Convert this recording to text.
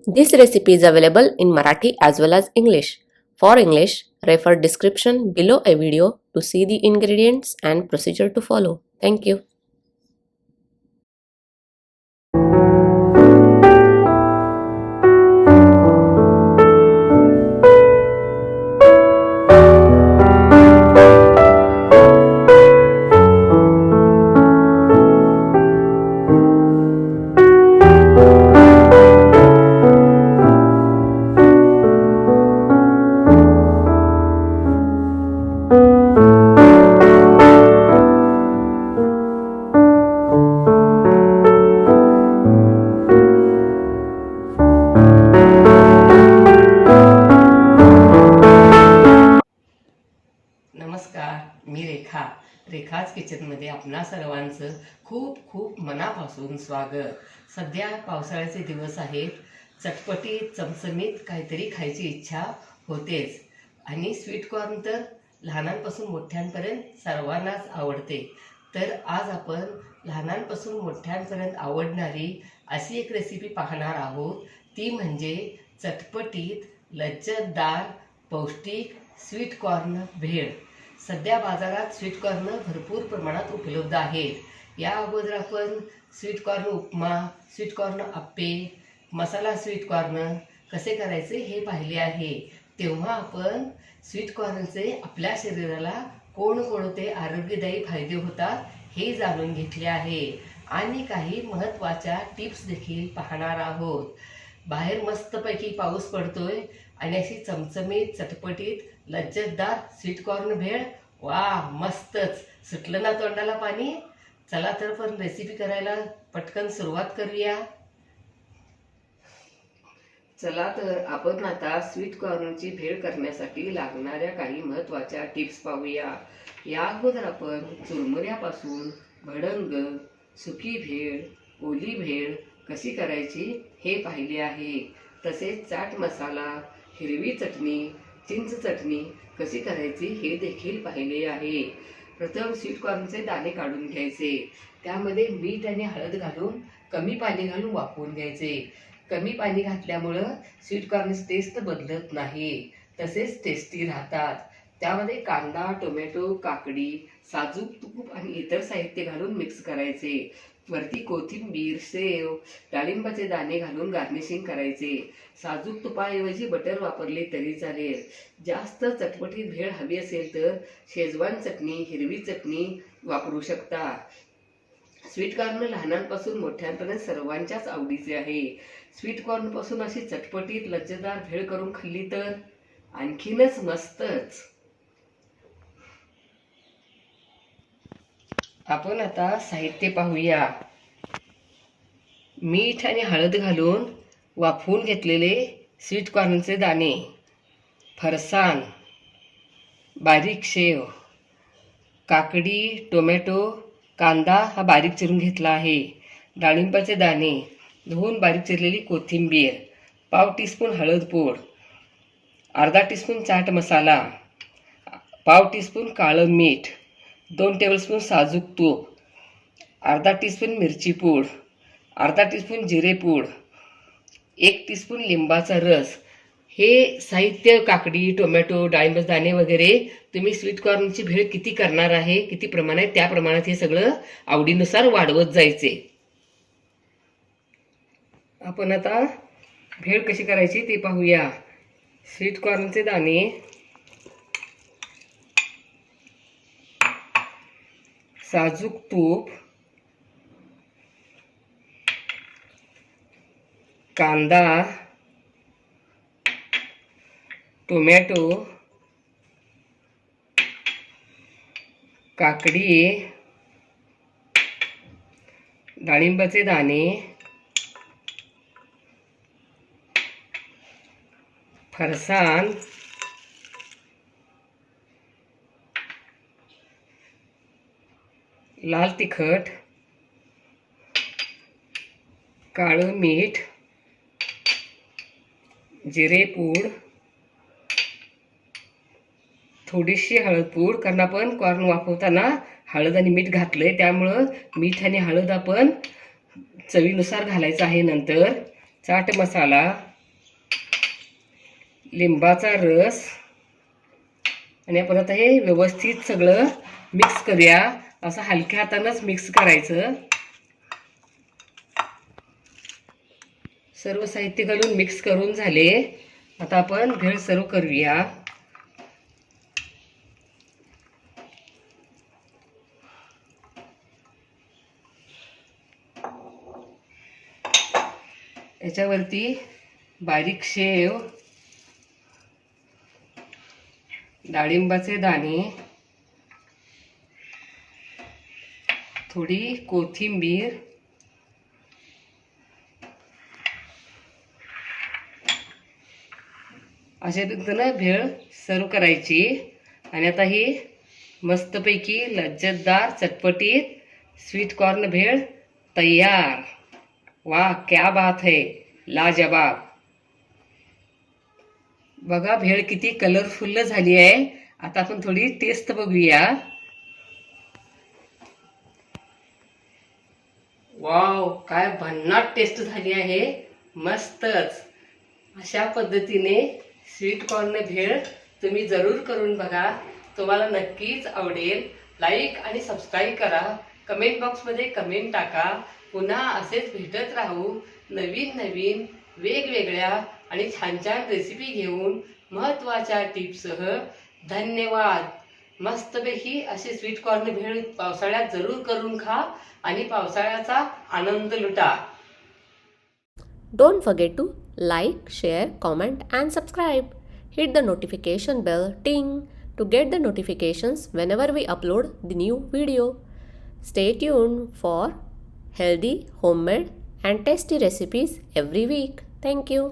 This recipe is available in Marathi as well as English. For English, refer description below a video to see the ingredients and procedure to follow. Thank you. नमस्कार, मी रेखाच किचनमध्ये आपणा सर्वांचं खूप खूप मनापासून स्वागत. सध्या पावसाळ्याचे दिवस आहेत. चटपटीत चमचमीत काहीतरी खायची इच्छा होतेच आणि स्वीट कॉर्न तर लहानांपासून मोठ्यांपर्यंत सर्वांनाच आवडते. तर आज आपण लहानांपासून मोठ्यांपर्यंत आवडणारी अशी एक रेसिपी पाहणार आहोत. ती म्हणजे चटपटीत लज्जतदार पौष्टिक स्वीट कॉर्न भेळ. सध्या बाजारात स्वीट कॉर्न भरपूर प्रमाणात उपलब्ध आहेत. या अगोदर आपण स्वीट कॉर्न उपमा, स्वीट कॉर्न आप्पे, मसाला स्वीट कॉर्न कसे करायचे हे पाहिले आहे. तेव्हा आपण स्वीट कॉर्नचे आपल्या शरीराला कोणकोणते आरोग्यदायी फायदे होतात हे जाणून घेतले आहे आणि काही महत्त्वाच्या टिप्स देखील पाहणार आहोत. बाहेर मस्तपैकी पाऊस पडतोय आणि अशी चमचमीत चटपटीत लज्जतदार स्वीट कॉर्न भेळ, वा मस्तच. सुटलं ना तोंडाला पाणी. चला तर पण रेसिपी करायला पटकन सुरुवात करूया. चला तर आपण आता स्वीट कॉर्नची भेळ करण्यासाठी लागणाऱ्या काही महत्त्वाच्या टिप्स पाहूया. या अगोदर आपण चुरमुऱ्यापासून भडंग, सुकी भेळ, ओली भेळ कशी करायची हे पाहिले आहे. तसेच चाट मसाला, हिरवी चटणी, चिंच चटणी कशी करायची हे देखील पाहिले आहे. प्रथम स्वीट कॉर्नचे दाणे काढून घ्यायचे. त्यामध्ये मीठ आणि हळद घालून कमी पाणी घालून वाफवून घ्यायचे. कमी पाणी घातल्यामुळं स्वीट कॉर्नची टेस्ट बदलत नाही, तसेच टेस्टी राहतात. त्यामध्ये कांदा, टोमॅटो, काकडी, साजूक तूप आणि इतर साहित्य घालून मिक्स करायचे. वरती कोथिंबीर, सेव, डाळिंबाचे दाणे घालून गार्निशिंग करायचे. साजूक तुपाऐवजी बटर वापरले तरी चालेल. जास्त चटपटीत भेळ हवी असेल तर शेजवान चटणी, हिरवी चटणी वापरू शकता. स्वीट कॉर्न लहानांपासून मोठ्यांपर्यंत सर्वांच्याच आवडीचे आहे. स्वीट कॉर्नपासून अशी चटपटीत लज्जतदार भेळ करून खाल्ली तर आणखीनच मस्तच. आपण आता साहित्य पाहूया. मीठ आणि हळद घालून वाफवून घेतलेले स्वीट कॉर्नचे दाणे, फरसाण, बारीक शेव, काकडी, टोमॅटो, कांदा हा बारीक चिरून घेतला आहे, डाळिंबाचे दाणे, धुवून बारीक चिरलेली कोथिंबीर, पाव टीस्पून हळद पूड, अर्धा टीस्पून चाट मसाला, पाव टीस्पून काळं मीठ, 2 टेबलस्पून साजूक तूप, अर्धा टीस्पून मिरची पूड, अर्धा टीस्पून जिरे पूड, 1 टीस्पून लिंबाचा रस. हे साहित्य काकडी, टोमॅटो, डाळिंबाचे दाणे वगैरे तुम्ही स्वीट कॉर्नची भेळ किती करणार आहे, किती प्रमाणात, त्या प्रमाणात हे सगळं आवडीनुसार वाढवत जायचे. आपण आता भेळ कशी करायची ते पाहूया. स्वीट कॉर्नचे दाणे साजूक तूप, कांदा, टोमॅटो, काकडी, डाळिंबाचे दाणे, फरसाण, लाल तिखट, काळं मीठ, जिरे पूड, थोडीशी हळद पूड, कारण आपण कॉर्न वाफवताना हळद आणि मीठ घातलंय, त्यामुळं मीठ आणि हळद आपण चवीनुसार घालायचं आहे. नंतर चाट मसाला, लिंबाचा रस आणि आपण आता हे व्यवस्थित सगळं मिक्स करूया. असं हलक्या हातानंच मिक्स करायचं. सर्व साहित्य घालून मिक्स करून झाले. आता आपण भेळ सर्व करूया. याच्यावरती बारीक शेव, डाळिंबाचे दाणे, थोडी कोथिंबीर, अशा पद्धतीनं भेळ सर्व करायची. आणि आता ही मस्तपैकी लज्जतदार चटपटीत स्वीट कॉर्न भेळ तयार. वाह, क्या बात है, लाजवाब. बघा भेळ किती कलरफुल झाली आहे. आता आपण थोडी टेस्ट बघूया. वाव, काय भन्नाट टेस्ट झाली आहे. मस्तच. अशा पद्धतीने स्वीट कॉर्न भेळ तुम्ही जरूर करून बघा. तुम्हाला नक्कीच आवडेल. लाईक आणि सबस्क्राईब करा. कमेंट बॉक्समध्ये कमेंट टाका. पुन्हा असेच भेटत राहू नवीन नवीन वेगवेगळ्या आणि छान छान रेसिपी घेऊन महत्त्वाच्या टिप्ससह. धन्यवाद. मस्तपैकी असे स्वीट कॉर्न भेळ पावसाळ्यात जरूर करून खा आणि पावसाळ्याचा आनंद लुटा. Don't forget to like, share, comment and subscribe. Hit the notification bell ting to get the notifications whenever we upload the new video. Stay tuned for healthy, homemade and tasty recipes every week. Thank you.